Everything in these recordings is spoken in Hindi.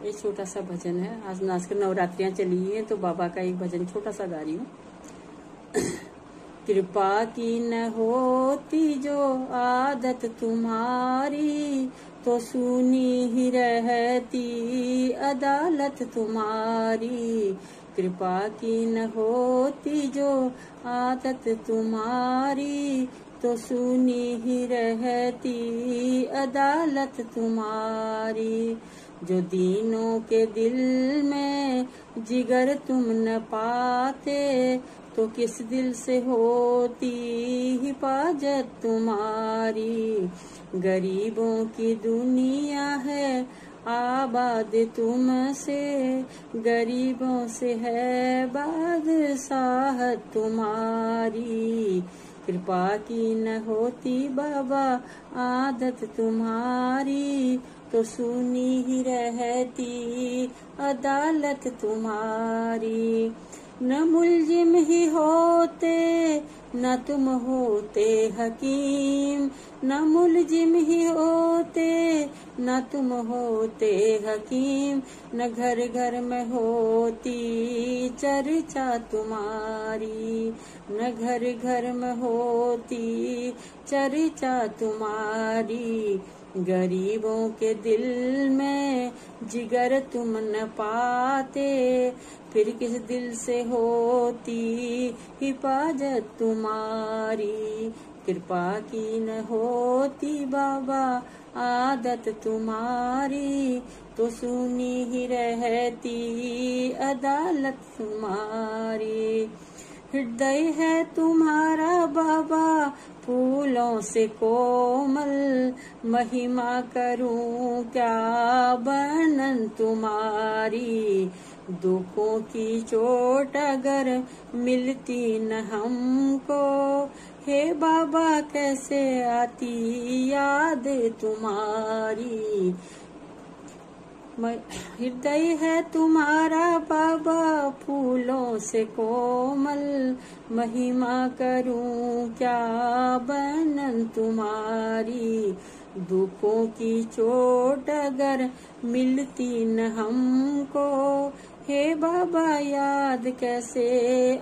ये छोटा सा भजन है। आज नाचकर नवरात्रियां चली हैं तो बाबा का एक भजन छोटा सा गा रही हूँ। कृपा की न होती जो आदत तुम्हारी, तो सुनी ही रहती अदालत तुम्हारी। कृपा की न होती जो आदत तुम्हारी, तो सुनी ही रहती अदालत तुम्हारी। जो दीनों के दिल में जिगर तुम न पाते, तो किस दिल से होती हिफाजत तुम्हारी। गरीबों की दुनिया है आबाद तुमसे, गरीबों से है बादशाह तुम्हारी। कृपा की न होती बाबा आदत तुम्हारी, तो सुनी ही रहती अदालत तुम्हारी। न मुलजिम ही होते न तुम होते हकीम, न मुलजिम ही होते न तुम होते हकीम। न घर घर में होती चर्चा तुम्हारी, न घर घर में होती चर्चा तुम्हारी। गरीबों के दिल में जिगर तुम न पाते, फिर किस दिल से होती हिफाजत तुम्हारी। कृपा की न होती बाबा आदत तुम्हारी, तो सुनी ही रहती अदालत तुम्हारी। हृदय है तुम्हारा बाबा फूलों से कोमल, महिमा करूं क्या वर्णन तुम्हारी। दुखों की चोट अगर मिलती न हमको, हे बाबा कैसे आती याद तुम्हारी। हृदय है तुम्हारा बाबा फूलों से कोमल, महिमा करूं क्या वर्णन तुम्हारी। दुखों की चोट अगर मिलती न हमको, हे बाबा याद कैसे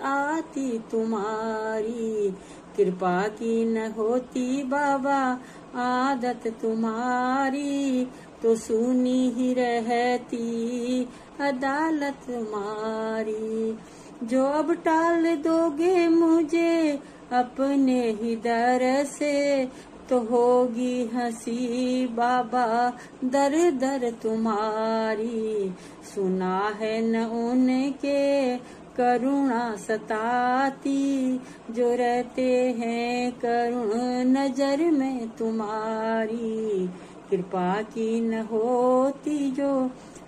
आती तुम्हारी। कृपा की न होती बाबा आदत तुम्हारी, तो सुनी ही रहती अदालत तुम्हारी। जो अब टाल दोगे मुझे अपने ही दर से, तो होगी हंसी बाबा दर दर तुम्हारी। सुना है न उनके करुणा सताती, जो रहते हैं करुण नजर में तुम्हारी। कृपा की न होती जो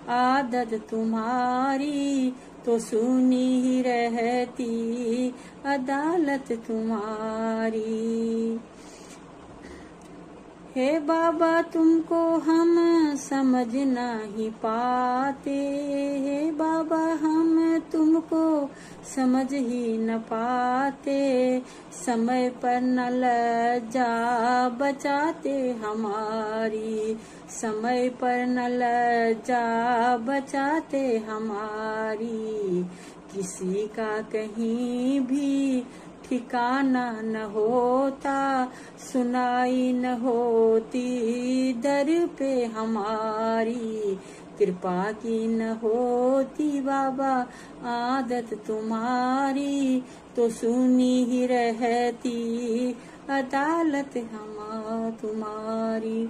आदत तुम्हारी, तो सुनी ही रहती अदालत तुम्हारी। हे बाबा तुमको हम समझ नहीं पाते, हे बाबा हम तुमको समझ ही न पाते। समय पर न लज्जा बचाते हमारी, समय पर न लज्जा बचाते हमारी। किसी का कहीं भी ठिकाना न होता, सुनाई न होती दर पे हमारी। कृपा की न होती बाबा आदत तुम्हारी, तो सुनी ही रहती अदालत हम तुम्हारी।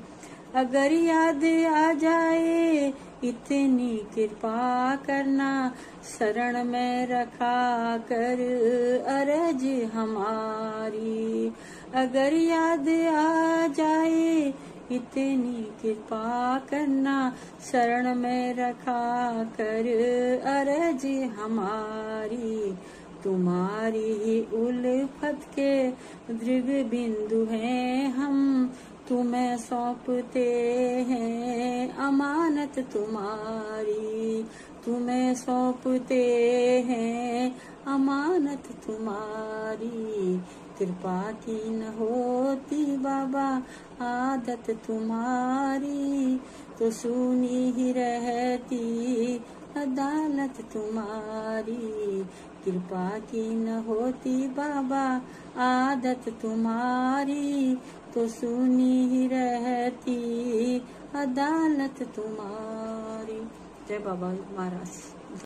अगर याद आ जाए इतनी कृपा करना, शरण में रखा कर अरज हमारी। अगर याद आ जाए इतनी कृपा करना, शरण में रखा कर अरज हमारी। तुम्हारी ही उल्फत के दृग बिंदु हैं हम, तुम्हें सौंपते हैं अमानत तुम्हारी। तुम्हें सौंपते हैं अमानत तुम्हारी। कृपा की न होती बाबा आदत तुम्हारी, तो सुनी ही रहती रहती अदालत तुम्हारी। कृपा की न होती बाबा आदत तुम्हारी, तो सुनी ही रहती अदालत तुम्हारी। जय बाबा महाराज।